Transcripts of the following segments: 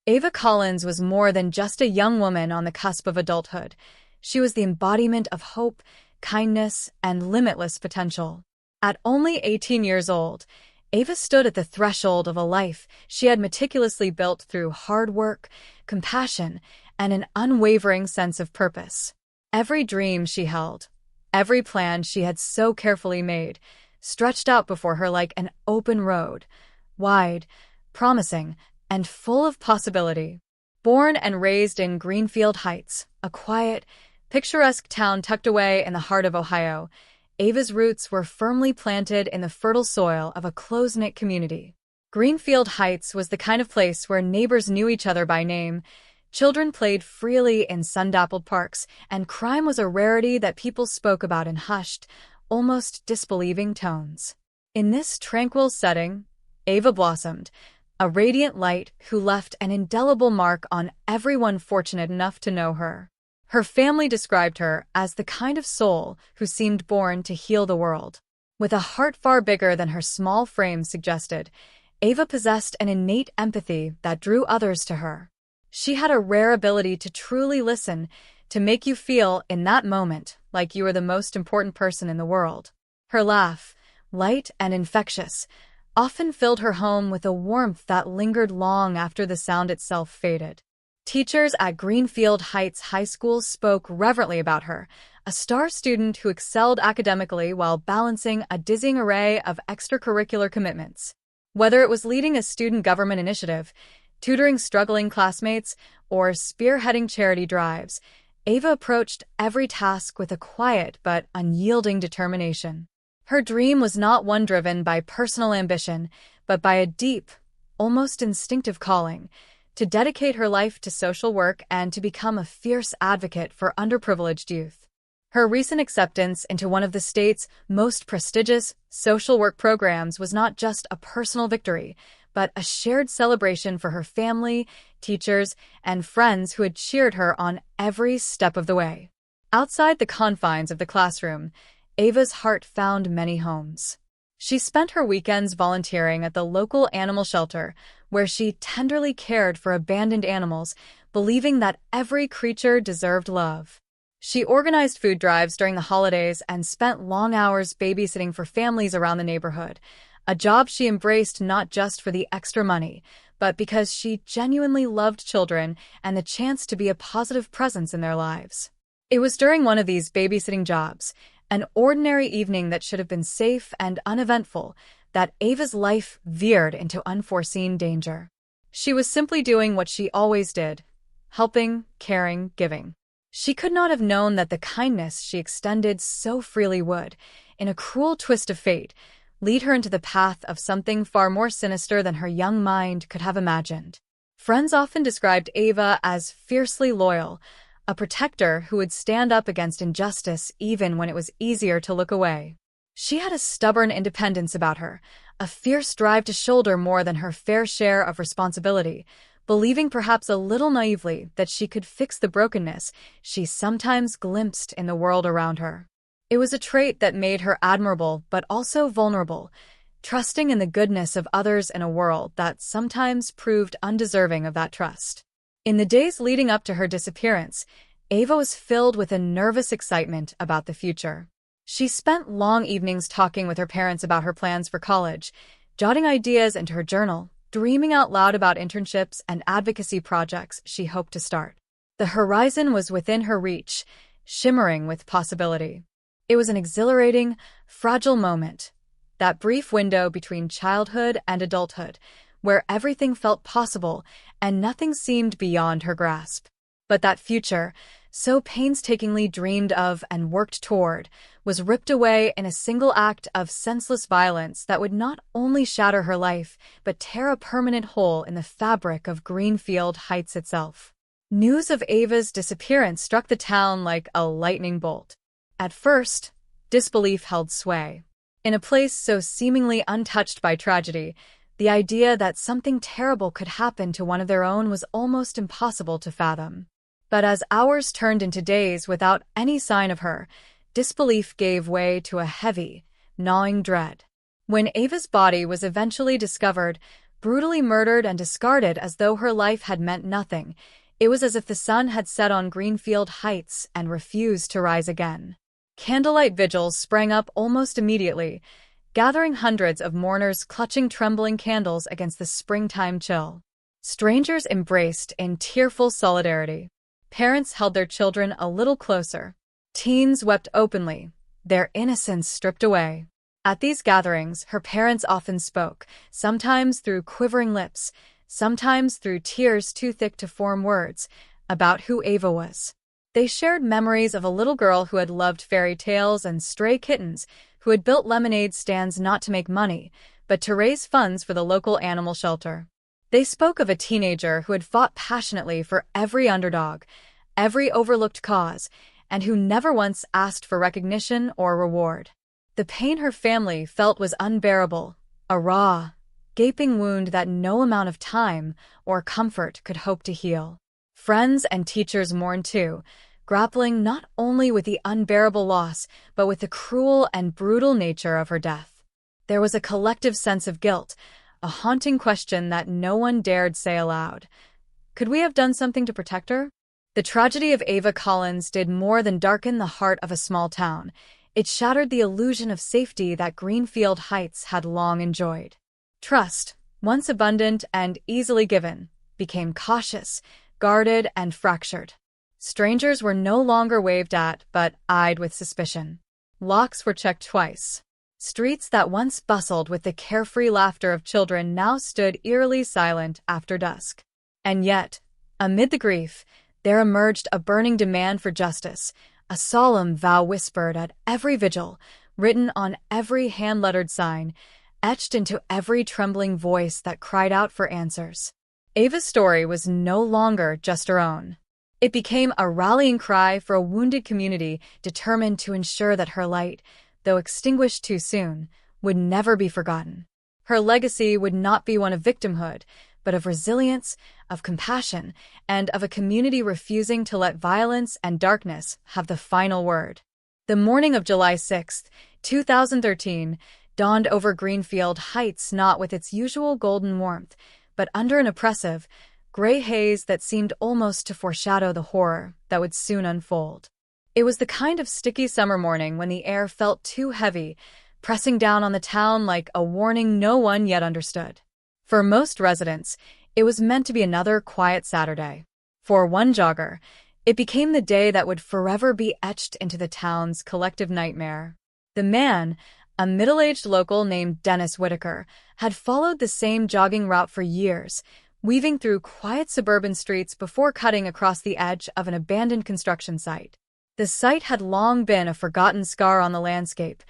Ava Collins was more than just a young woman on the cusp of adulthood. She was the embodiment of hope, kindness, and limitless potential. At only 18 years old, Ava stood at the threshold of a life she had meticulously built through hard work, compassion, and an unwavering sense of purpose. Every dream she held, every plan she had so carefully made, stretched out before her like an open road, wide, promising, and full of possibility. Born and raised in Greenfield Heights, a quiet, picturesque town tucked away in the heart of Ohio, Ava's roots were firmly planted in the fertile soil of a close-knit community. Greenfield Heights was the kind of place where neighbors knew each other by name, children played freely in sun-dappled parks, and crime was a rarity that people spoke about in hushed, almost disbelieving tones. In this tranquil setting, Ava blossomed, a radiant light who left an indelible mark on everyone fortunate enough to know her. Her family described her as the kind of soul who seemed born to heal the world. With a heart far bigger than her small frame suggested, Ava possessed an innate empathy that drew others to her. She had a rare ability to truly listen, to make you feel, in that moment, like you were the most important person in the world. Her laugh, light and infectious, often filled her home with a warmth that lingered long after the sound itself faded. Teachers at Greenfield Heights High School spoke reverently about her, a star student who excelled academically while balancing a dizzying array of extracurricular commitments. Whether it was leading a student government initiative, tutoring struggling classmates, or spearheading charity drives, Ava approached every task with a quiet but unyielding determination. Her dream was not one driven by personal ambition, but by a deep, almost instinctive calling, to dedicate her life to social work and to become a fierce advocate for underprivileged youth. Her recent acceptance into one of the state's most prestigious social work programs was not just a personal victory, but a shared celebration for her family, teachers, and friends who had cheered her on every step of the way. Outside the confines of the classroom, Ava's heart found many homes. She spent her weekends volunteering at the local animal shelter, where she tenderly cared for abandoned animals, believing that every creature deserved love. She organized food drives during the holidays and spent long hours babysitting for families around the neighborhood, a job she embraced not just for the extra money, but because she genuinely loved children and the chance to be a positive presence in their lives. It was during one of these babysitting jobs, an ordinary evening that should have been safe and uneventful, that Ava's life veered into unforeseen danger. She was simply doing what she always did, helping, caring, giving. She could not have known that the kindness she extended so freely would, in a cruel twist of fate, lead her into the path of something far more sinister than her young mind could have imagined. Friends often described Ava as fiercely loyal, a protector who would stand up against injustice even when it was easier to look away. She had a stubborn independence about her, a fierce drive to shoulder more than her fair share of responsibility, believing perhaps a little naively that she could fix the brokenness she sometimes glimpsed in the world around her. It was a trait that made her admirable but also vulnerable, trusting in the goodness of others in a world that sometimes proved undeserving of that trust. In the days leading up to her disappearance, Ava was filled with a nervous excitement about the future. She spent long evenings talking with her parents about her plans for college, jotting ideas into her journal, dreaming out loud about internships and advocacy projects she hoped to start. The horizon was within her reach, shimmering with possibility. It was an exhilarating, fragile moment, that brief window between childhood and adulthood, where everything felt possible and nothing seemed beyond her grasp. But that future, so painstakingly dreamed of and worked toward, was ripped away in a single act of senseless violence that would not only shatter her life, but tear a permanent hole in the fabric of Greenfield Heights itself. News of Ava's disappearance struck the town like a lightning bolt. At first, disbelief held sway. In a place so seemingly untouched by tragedy, the idea that something terrible could happen to one of their own was almost impossible to fathom. But as hours turned into days without any sign of her, disbelief gave way to a heavy, gnawing dread. When Ava's body was eventually discovered, brutally murdered and discarded as though her life had meant nothing. It was as if the sun had set on Greenfield Heights and refused to rise again. Candlelight vigils sprang up almost immediately, gathering hundreds of mourners clutching trembling candles against the springtime chill. Strangers embraced in tearful solidarity. Parents held their children a little closer. Teens wept openly, their innocence stripped away. At these gatherings, her parents often spoke, sometimes through quivering lips, sometimes through tears too thick to form words, about who Ava was. They shared memories of a little girl who had loved fairy tales and stray kittens, who had built lemonade stands not to make money, but to raise funds for the local animal shelter. They spoke of a teenager who had fought passionately for every underdog, every overlooked cause, and who never once asked for recognition or reward. The pain her family felt was unbearable, a raw, gaping wound that no amount of time or comfort could hope to heal. Friends and teachers mourned too, grappling not only with the unbearable loss, but with the cruel and brutal nature of her death. There was a collective sense of guilt, a haunting question that no one dared say aloud. Could we have done something to protect her? The tragedy of Ava Collins did more than darken the heart of a small town. It shattered the illusion of safety that Greenfield Heights had long enjoyed. Trust, once abundant and easily given, became cautious, guarded, and fractured. Strangers were no longer waved at, but eyed with suspicion. Locks were checked twice. Streets that once bustled with the carefree laughter of children now stood eerily silent after dusk. And yet, amid the grief, there emerged a burning demand for justice, a solemn vow whispered at every vigil, written on every hand-lettered sign, etched into every trembling voice that cried out for answers. Ava's story was no longer just her own. It became a rallying cry for a wounded community determined to ensure that her light, though extinguished too soon, would never be forgotten. Her legacy would not be one of victimhood, but of resilience, of compassion, and of a community refusing to let violence and darkness have the final word. The morning of July 6, 2013, dawned over Greenfield Heights not with its usual golden warmth, but under an oppressive, gray haze that seemed almost to foreshadow the horror that would soon unfold. It was the kind of sticky summer morning when the air felt too heavy, pressing down on the town like a warning no one yet understood. For most residents, it was meant to be another quiet Saturday. For one jogger, it became the day that would forever be etched into the town's collective nightmare. The man, a middle-aged local named Dennis Whitaker, had followed the same jogging route for years, weaving through quiet suburban streets before cutting across the edge of an abandoned construction site. The site had long been a forgotten scar on the landscape,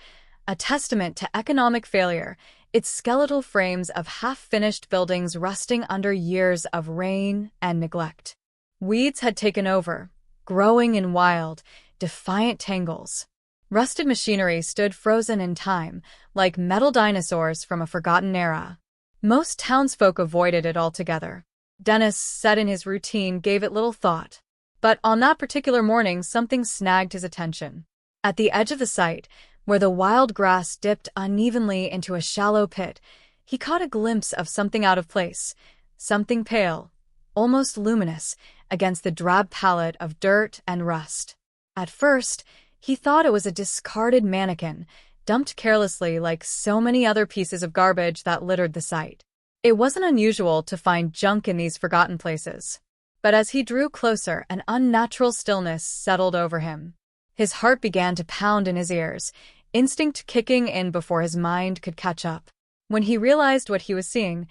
a testament to economic failure, its skeletal frames of half-finished buildings rusting under years of rain and neglect. Weeds had taken over, growing in wild, defiant tangles. Rusted machinery stood frozen in time, like metal dinosaurs from a forgotten era. Most townsfolk avoided it altogether. Dennis, set in his routine, gave it little thought. But on that particular morning, something snagged his attention. At the edge of the site, where the wild grass dipped unevenly into a shallow pit, he caught a glimpse of something out of place, something pale, almost luminous, against the drab palette of dirt and rust. At first, he thought it was a discarded mannequin, dumped carelessly like so many other pieces of garbage that littered the site. It wasn't unusual to find junk in these forgotten places. But as he drew closer, an unnatural stillness settled over him. His heart began to pound in his ears, instinct kicking in before his mind could catch up. When he realized what he was seeing,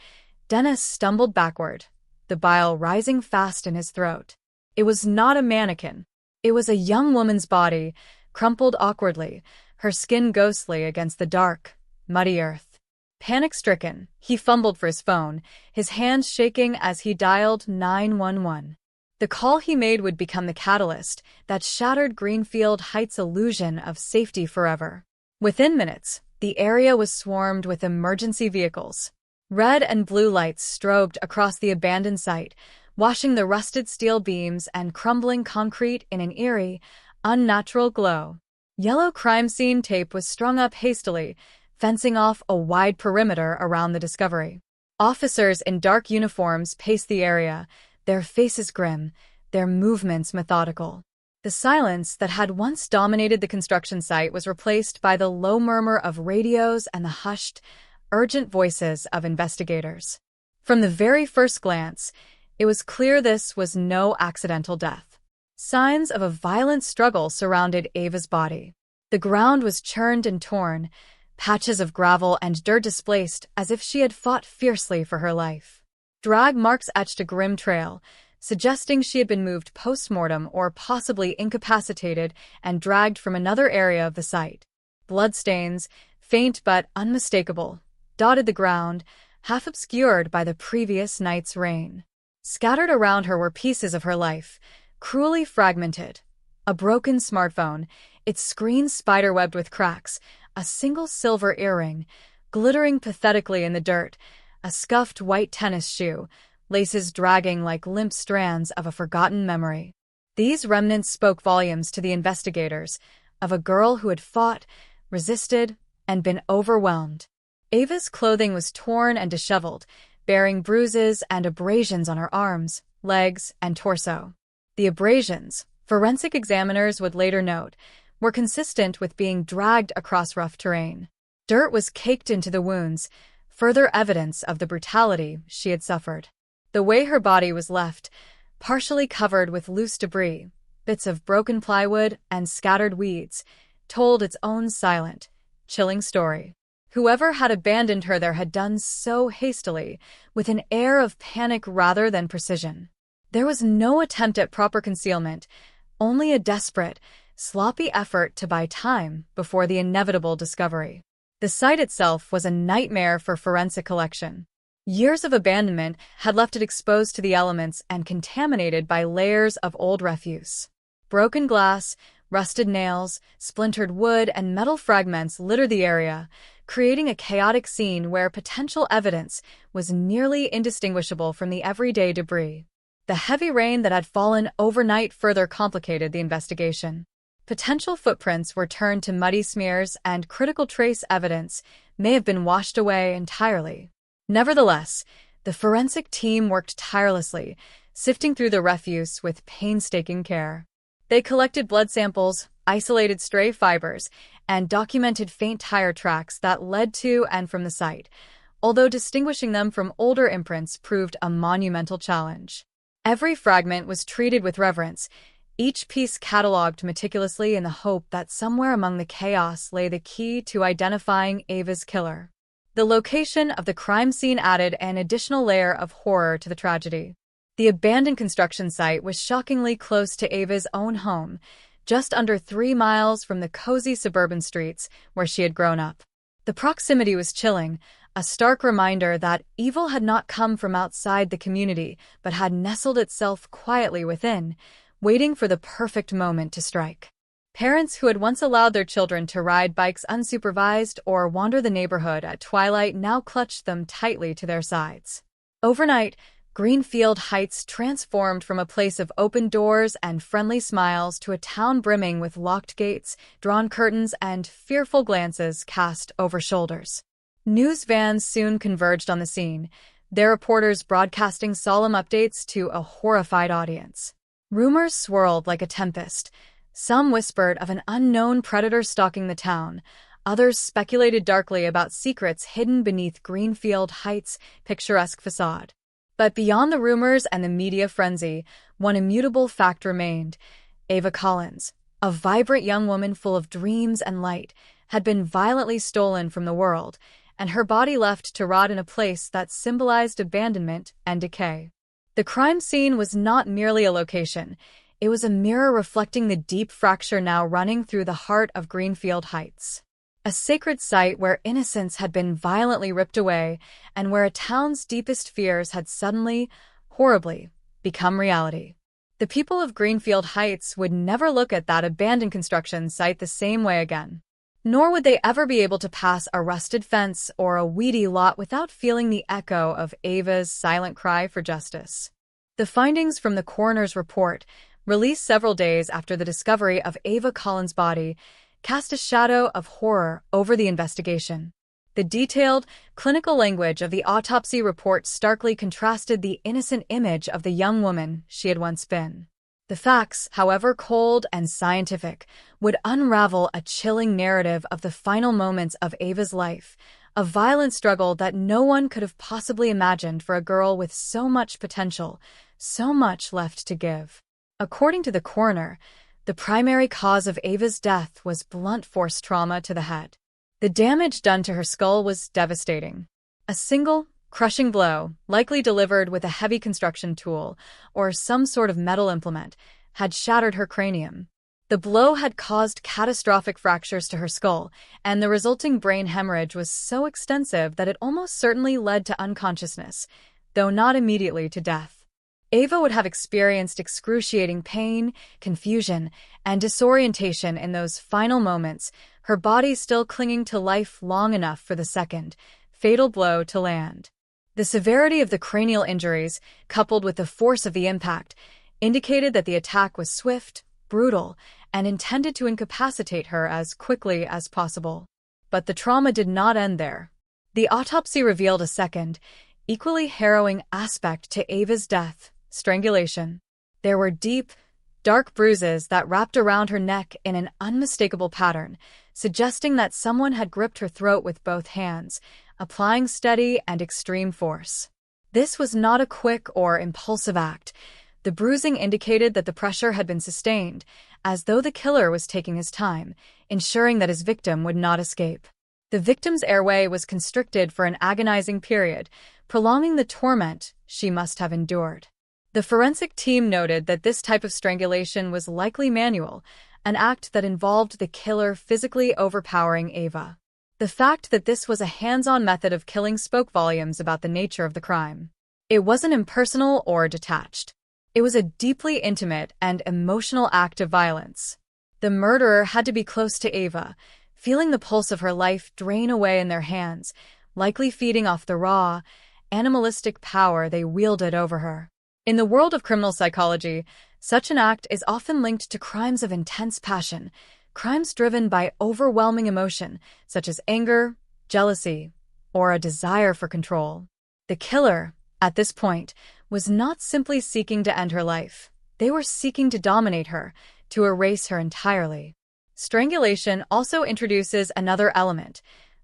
Dennis stumbled backward, the bile rising fast in his throat. It was not a mannequin. It was a young woman's body, crumpled awkwardly, her skin ghostly against the dark, muddy earth. Panic-stricken, he fumbled for his phone, his hands shaking as he dialed 911. The call he made would become the catalyst that shattered Greenfield Heights' illusion of safety forever. Within minutes, the area was swarmed with emergency vehicles. Red and blue lights strobed across the abandoned site, washing the rusted steel beams and crumbling concrete in an eerie, unnatural glow. Yellow crime scene tape was strung up hastily, fencing off a wide perimeter around the discovery. Officers in dark uniforms paced the area, their faces grim, their movements methodical. The silence that had once dominated the construction site was replaced by the low murmur of radios and the hushed, urgent voices of investigators. From the very first glance, it was clear this was no accidental death. Signs of a violent struggle surrounded Ava's body. The ground was churned and torn, patches of gravel and dirt displaced as if she had fought fiercely for her life. Drag marks etched a grim trail, suggesting she had been moved post-mortem or possibly incapacitated and dragged from another area of the site. Bloodstains, faint but unmistakable, dotted the ground, half obscured by the previous night's rain. Scattered around her were pieces of her life, cruelly fragmented. A broken smartphone, its screen spiderwebbed with cracks, a single silver earring, glittering pathetically in the dirt, a scuffed white tennis shoe, laces dragging like limp strands of a forgotten memory. These remnants spoke volumes to the investigators, of a girl who had fought, resisted, and been overwhelmed. Ava's clothing was torn and disheveled, bearing bruises and abrasions on her arms, legs, and torso. The abrasions, forensic examiners would later note, were consistent with being dragged across rough terrain. Dirt was caked into the wounds, further evidence of the brutality she had suffered. The way her body was left, partially covered with loose debris, bits of broken plywood, and scattered weeds, told its own silent, chilling story. Whoever had abandoned her there had done so hastily, with an air of panic rather than precision. There was no attempt at proper concealment, only a desperate, sloppy effort to buy time before the inevitable discovery. The site itself was a nightmare for forensic collection. Years of abandonment had left it exposed to the elements and contaminated by layers of old refuse. Broken glass, rusted nails, splintered wood, and metal fragments littered the area, creating a chaotic scene where potential evidence was nearly indistinguishable from the everyday debris. The heavy rain that had fallen overnight further complicated the investigation. Potential footprints were turned to muddy smears, and critical trace evidence may have been washed away entirely. Nevertheless, the forensic team worked tirelessly, sifting through the refuse with painstaking care. They collected blood samples, isolated stray fibers, and documented faint tire tracks that led to and from the site, although distinguishing them from older imprints proved a monumental challenge. Every fragment was treated with reverence, each piece catalogued meticulously in the hope that somewhere among the chaos lay the key to identifying Ava's killer. The location of the crime scene added an additional layer of horror to the tragedy. The abandoned construction site was shockingly close to Ava's own home, just under 3 miles from the cozy suburban streets where she had grown up. The proximity was chilling, a stark reminder that evil had not come from outside the community but had nestled itself quietly within, waiting for the perfect moment to strike. Parents who had once allowed their children to ride bikes unsupervised or wander the neighborhood at twilight now clutched them tightly to their sides. Overnight, Greenfield Heights transformed from a place of open doors and friendly smiles to a town brimming with locked gates, drawn curtains, and fearful glances cast over shoulders. News vans soon converged on the scene, their reporters broadcasting solemn updates to a horrified audience. Rumors swirled like a tempest. Some whispered of an unknown predator stalking the town. Others speculated darkly about secrets hidden beneath Greenfield Heights' picturesque facade. But beyond the rumors and the media frenzy, one immutable fact remained. Ava Collins, a vibrant young woman full of dreams and light, had been violently stolen from the world, and her body left to rot in a place that symbolized abandonment and decay. The crime scene was not merely a location. It was a mirror reflecting the deep fracture now running through the heart of Greenfield Heights. A sacred site where innocence had been violently ripped away and where a town's deepest fears had suddenly, horribly, become reality. The people of Greenfield Heights would never look at that abandoned construction site the same way again. Nor would they ever be able to pass a rusted fence or a weedy lot without feeling the echo of Ava's silent cry for justice. The findings from the coroner's report, released several days after the discovery of Ava Collins' body, cast a shadow of horror over the investigation. The detailed, clinical language of the autopsy report starkly contrasted the innocent image of the young woman she had once been. The facts, however cold and scientific, would unravel a chilling narrative of the final moments of Ava's life, a violent struggle that no one could have possibly imagined for a girl with so much potential, so much left to give. According to the coroner, the primary cause of Ava's death was blunt force trauma to the head. The damage done to her skull was devastating. A single, crushing blow, likely delivered with a heavy construction tool or some sort of metal implement, had shattered her cranium. The blow had caused catastrophic fractures to her skull, and the resulting brain hemorrhage was so extensive that it almost certainly led to unconsciousness, though not immediately to death. Ava would have experienced excruciating pain, confusion, and disorientation in those final moments, her body still clinging to life long enough for the second, fatal blow to land. The severity of the cranial injuries, coupled with the force of the impact, indicated that the attack was swift, brutal, and intended to incapacitate her as quickly as possible. But the trauma did not end there. The autopsy revealed a second, equally harrowing aspect to Ava's death: strangulation. There were deep, dark bruises that wrapped around her neck in an unmistakable pattern, suggesting that someone had gripped her throat with both hands, applying steady and extreme force. This was not a quick or impulsive act. The bruising indicated that the pressure had been sustained, as though the killer was taking his time, ensuring that his victim would not escape. The victim's airway was constricted for an agonizing period, prolonging the torment she must have endured. The forensic team noted that this type of strangulation was likely manual, an act that involved the killer physically overpowering Ava. The fact that this was a hands-on method of killing spoke volumes about the nature of the crime. It wasn't impersonal or detached. It was a deeply intimate and emotional act of violence. The murderer had to be close to Ava, feeling the pulse of her life drain away in their hands, likely feeding off the raw, animalistic power they wielded over her. In the world of criminal psychology, such an act is often linked to crimes of intense passion, crimes driven by overwhelming emotion, such as anger, jealousy, or a desire for control. The killer, at this point, was not simply seeking to end her life. They were seeking to dominate her, to erase her entirely. Strangulation also introduces another element: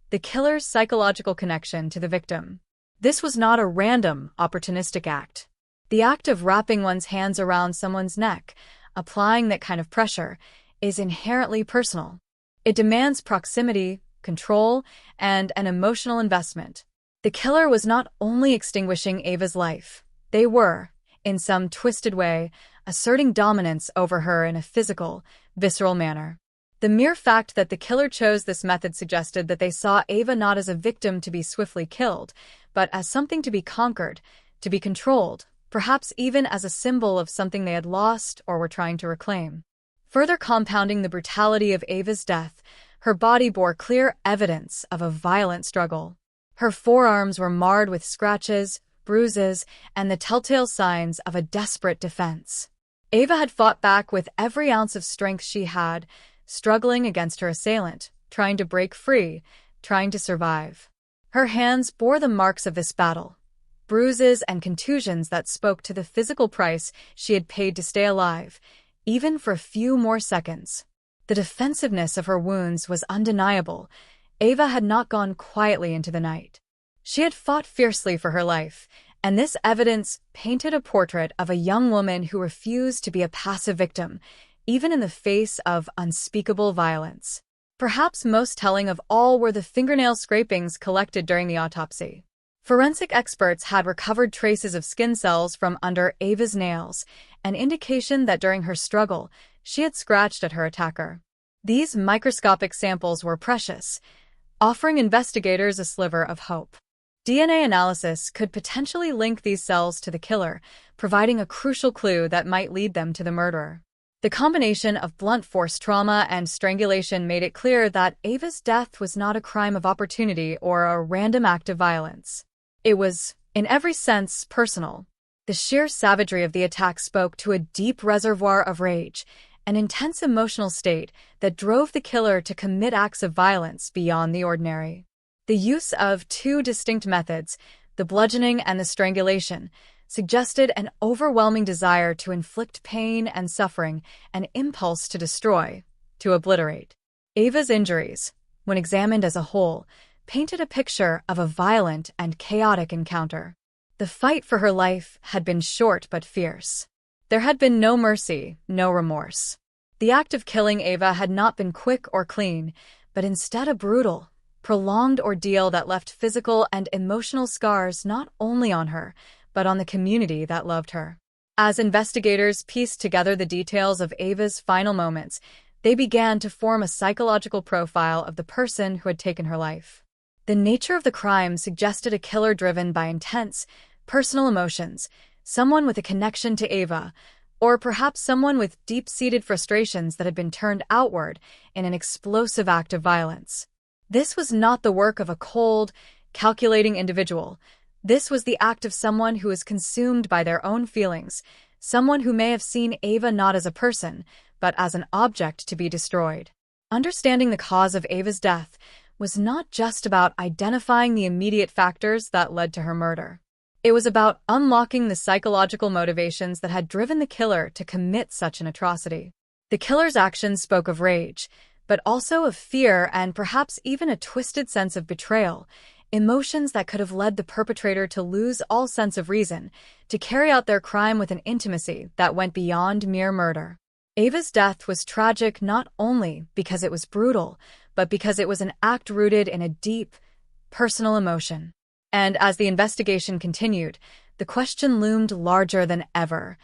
the killer's psychological connection to the victim. This was not a random, opportunistic act. The act of wrapping one's hands around someone's neck, applying that kind of pressure, is inherently personal. It demands proximity, control, and an emotional investment. The killer was not only extinguishing Ava's life, they were, in some twisted way, asserting dominance over her in a physical, visceral manner. The mere fact that the killer chose this method suggested that they saw Ava not as a victim to be swiftly killed, but as something to be conquered, to be controlled, perhaps even as a symbol of something they had lost or were trying to reclaim. Further compounding the brutality of Ava's death, her body bore clear evidence of a violent struggle. Her forearms were marred with scratches, bruises, and the telltale signs of a desperate defense. Ava had fought back with every ounce of strength she had, struggling against her assailant, trying to break free, trying to survive. Her hands bore the marks of this battle, bruises and contusions that spoke to the physical price she had paid to stay alive, even for a few more seconds. The defensiveness of her wounds was undeniable. Ava had not gone quietly into the night. She had fought fiercely for her life, and this evidence painted a portrait of a young woman who refused to be a passive victim, even in the face of unspeakable violence. Perhaps most telling of all were the fingernail scrapings collected during the autopsy. Forensic experts had recovered traces of skin cells from under Ava's nails, an indication that during her struggle, she had scratched at her attacker. These microscopic samples were precious, offering investigators a sliver of hope. DNA analysis could potentially link these cells to the killer, providing a crucial clue that might lead them to the murderer. The combination of blunt force trauma and strangulation made it clear that Ava's death was not a crime of opportunity or a random act of violence. It was, in every sense, personal. The sheer savagery of the attack spoke to a deep reservoir of rage, an intense emotional state that drove the killer to commit acts of violence beyond the ordinary. The use of two distinct methods, the bludgeoning and the strangulation, suggested an overwhelming desire to inflict pain and suffering, an impulse to destroy, to obliterate. Ava's injuries, when examined as a whole, painted a picture of a violent and chaotic encounter. The fight for her life had been short but fierce. There had been no mercy, no remorse. The act of killing Ava had not been quick or clean, but instead a brutal, prolonged ordeal that left physical and emotional scars not only on her, but on the community that loved her. As investigators pieced together the details of Ava's final moments, they began to form a psychological profile of the person who had taken her life. The nature of the crime suggested a killer driven by intense, personal emotions, someone with a connection to Ava, or perhaps someone with deep-seated frustrations that had been turned outward in an explosive act of violence. This was not the work of a cold, calculating individual. This was the act of someone who was consumed by their own feelings, someone who may have seen Ava not as a person, but as an object to be destroyed. Understanding the cause of Ava's death was not just about identifying the immediate factors that led to her murder. It was about unlocking the psychological motivations that had driven the killer to commit such an atrocity. The killer's actions spoke of rage, but also of fear and perhaps even a twisted sense of betrayal, emotions that could have led the perpetrator to lose all sense of reason, to carry out their crime with an intimacy that went beyond mere murder. Ava's death was tragic not only because it was brutal, but because it was an act rooted in a deep, personal emotion. And as the investigation continued, the question loomed larger than ever.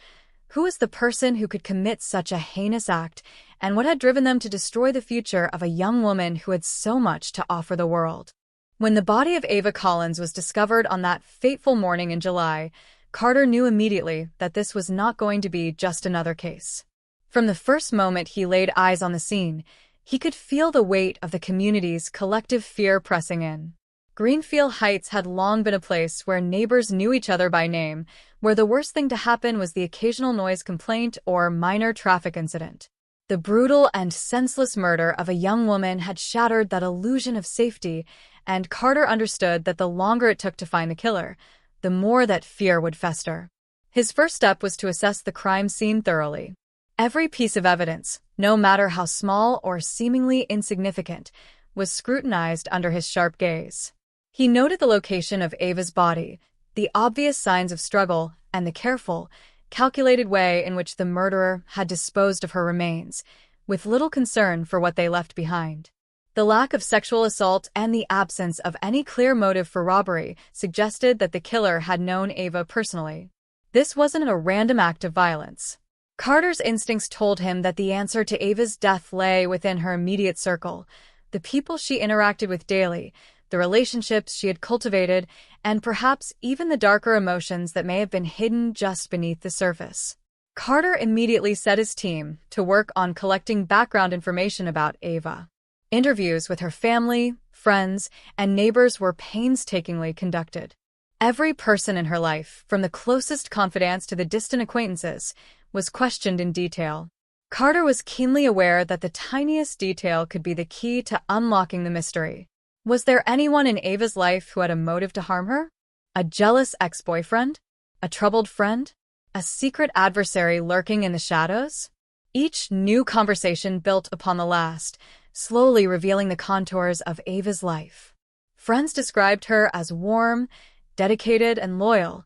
Who was the person who could commit such a heinous act, and what had driven them to destroy the future of a young woman who had so much to offer the world? When the body of Ava Collins was discovered on that fateful morning in July, Carter knew immediately that this was not going to be just another case. From the first moment he laid eyes on the scene, he could feel the weight of the community's collective fear pressing in. Greenfield Heights had long been a place where neighbors knew each other by name, where the worst thing to happen was the occasional noise complaint or minor traffic incident. The brutal and senseless murder of a young woman had shattered that illusion of safety, and Carter understood that the longer it took to find the killer, the more that fear would fester. His first step was to assess the crime scene thoroughly. Every piece of evidence, no matter how small or seemingly insignificant, was scrutinized under his sharp gaze. He noted the location of Ava's body, the obvious signs of struggle, and the careful, calculated way in which the murderer had disposed of her remains, with little concern for what they left behind. The lack of sexual assault and the absence of any clear motive for robbery suggested that the killer had known Ava personally. This wasn't a random act of violence. Carter's instincts told him that the answer to Ava's death lay within her immediate circle, the people she interacted with daily, the relationships she had cultivated, and perhaps even the darker emotions that may have been hidden just beneath the surface. Carter immediately set his team to work on collecting background information about Ava. Interviews with her family, friends, and neighbors were painstakingly conducted. Every person in her life, from the closest confidants to the distant acquaintances, was questioned in detail. Carter was keenly aware that the tiniest detail could be the key to unlocking the mystery. Was there anyone in Ava's life who had a motive to harm her? A jealous ex-boyfriend? A troubled friend? A secret adversary lurking in the shadows? Each new conversation built upon the last, slowly revealing the contours of Ava's life. Friends described her as warm, dedicated, and loyal,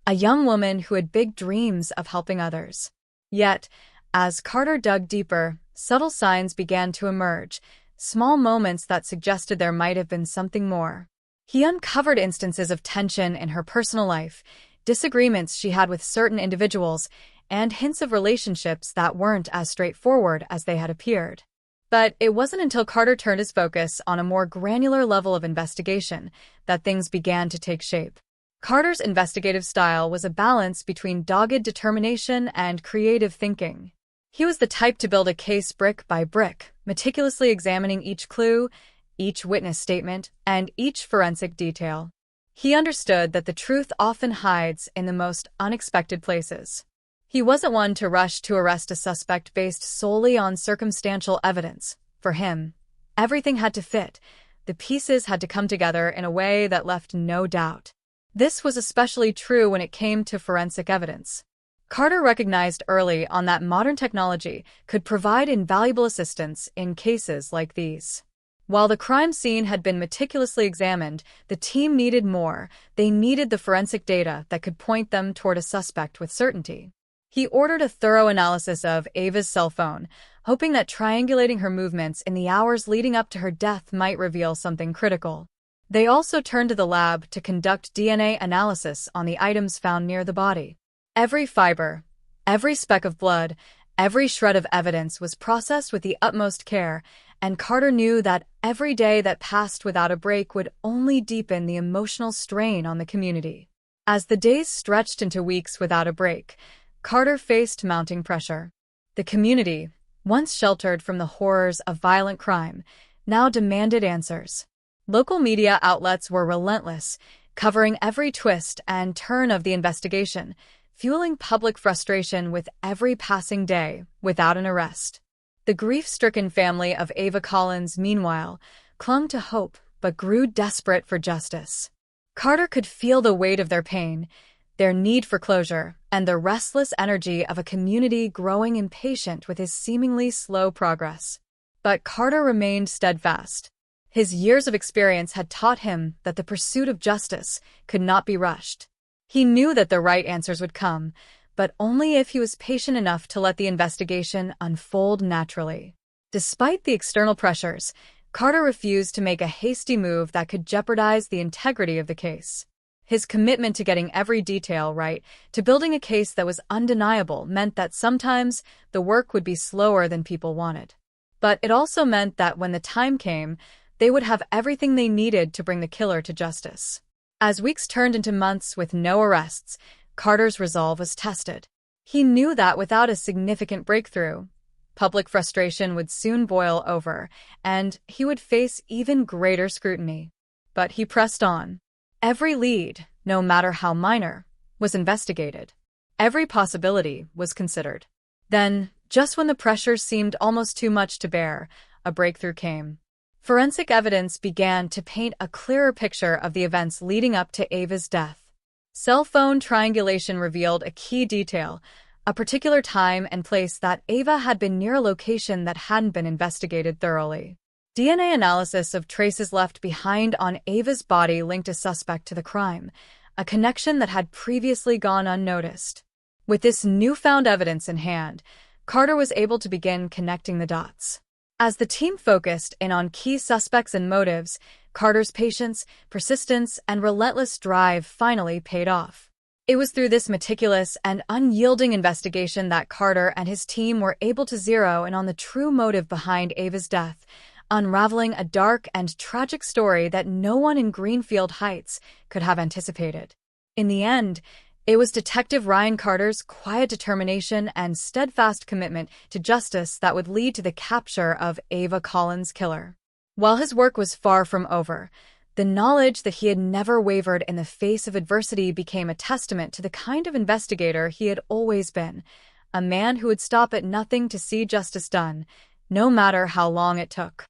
a young woman who had big dreams of helping others. Yet, as Carter dug deeper, subtle signs began to emerge, small moments that suggested there might have been something more. He uncovered instances of tension in her personal life, disagreements she had with certain individuals, and hints of relationships that weren't as straightforward as they had appeared. But it wasn't until Carter turned his focus on a more granular level of investigation that things began to take shape. Carter's investigative style was a balance between dogged determination and creative thinking. He was the type to build a case brick by brick, meticulously examining each clue, each witness statement, and each forensic detail. He understood that the truth often hides in the most unexpected places. He wasn't one to rush to arrest a suspect based solely on circumstantial evidence. For him, everything had to fit: the pieces had to come together in a way that left no doubt. This was especially true when it came to forensic evidence. Carter recognized early on that modern technology could provide invaluable assistance in cases like these. While the crime scene had been meticulously examined, the team needed more. They needed the forensic data that could point them toward a suspect with certainty. He ordered a thorough analysis of Ava's cell phone, hoping that triangulating her movements in the hours leading up to her death might reveal something critical. They also turned to the lab to conduct DNA analysis on the items found near the body. Every fiber, every speck of blood, every shred of evidence was processed with the utmost care, and Carter knew that every day that passed without a break would only deepen the emotional strain on the community. As the days stretched into weeks without a break, Carter faced mounting pressure. The community, once sheltered from the horrors of violent crime, now demanded answers. Local media outlets were relentless, covering every twist and turn of the investigation, fueling public frustration with every passing day without an arrest. The grief-stricken family of Ava Collins, meanwhile, clung to hope but grew desperate for justice. Carter could feel the weight of their pain, their need for closure, and the restless energy of a community growing impatient with his seemingly slow progress. But Carter remained steadfast. His years of experience had taught him that the pursuit of justice could not be rushed. He knew that the right answers would come, but only if he was patient enough to let the investigation unfold naturally. Despite the external pressures, Carter refused to make a hasty move that could jeopardize the integrity of the case. His commitment to getting every detail right, to building a case that was undeniable, meant that sometimes the work would be slower than people wanted. But it also meant that when the time came, they would have everything they needed to bring the killer to justice. As weeks turned into months with no arrests, Carter's resolve was tested. He knew that without a significant breakthrough, public frustration would soon boil over, and he would face even greater scrutiny. But he pressed on. Every lead, no matter how minor, was investigated. Every possibility was considered. Then, just when the pressure seemed almost too much to bear, a breakthrough came. Forensic evidence began to paint a clearer picture of the events leading up to Ava's death. Cell phone triangulation revealed a key detail, a particular time and place that Ava had been near a location that hadn't been investigated thoroughly. DNA analysis of traces left behind on Ava's body linked a suspect to the crime, a connection that had previously gone unnoticed. With this newfound evidence in hand, Carter was able to begin connecting the dots. As the team focused in on key suspects and motives, Carter's patience, persistence, and relentless drive finally paid off. It was through this meticulous and unyielding investigation that Carter and his team were able to zero in on the true motive behind Ava's death, unraveling a dark and tragic story that no one in Greenfield Heights could have anticipated. In the end, it was Detective Ryan Carter's quiet determination and steadfast commitment to justice that would lead to the capture of Ava Collins' killer. While his work was far from over, the knowledge that he had never wavered in the face of adversity became a testament to the kind of investigator he had always been, a man who would stop at nothing to see justice done, no matter how long it took.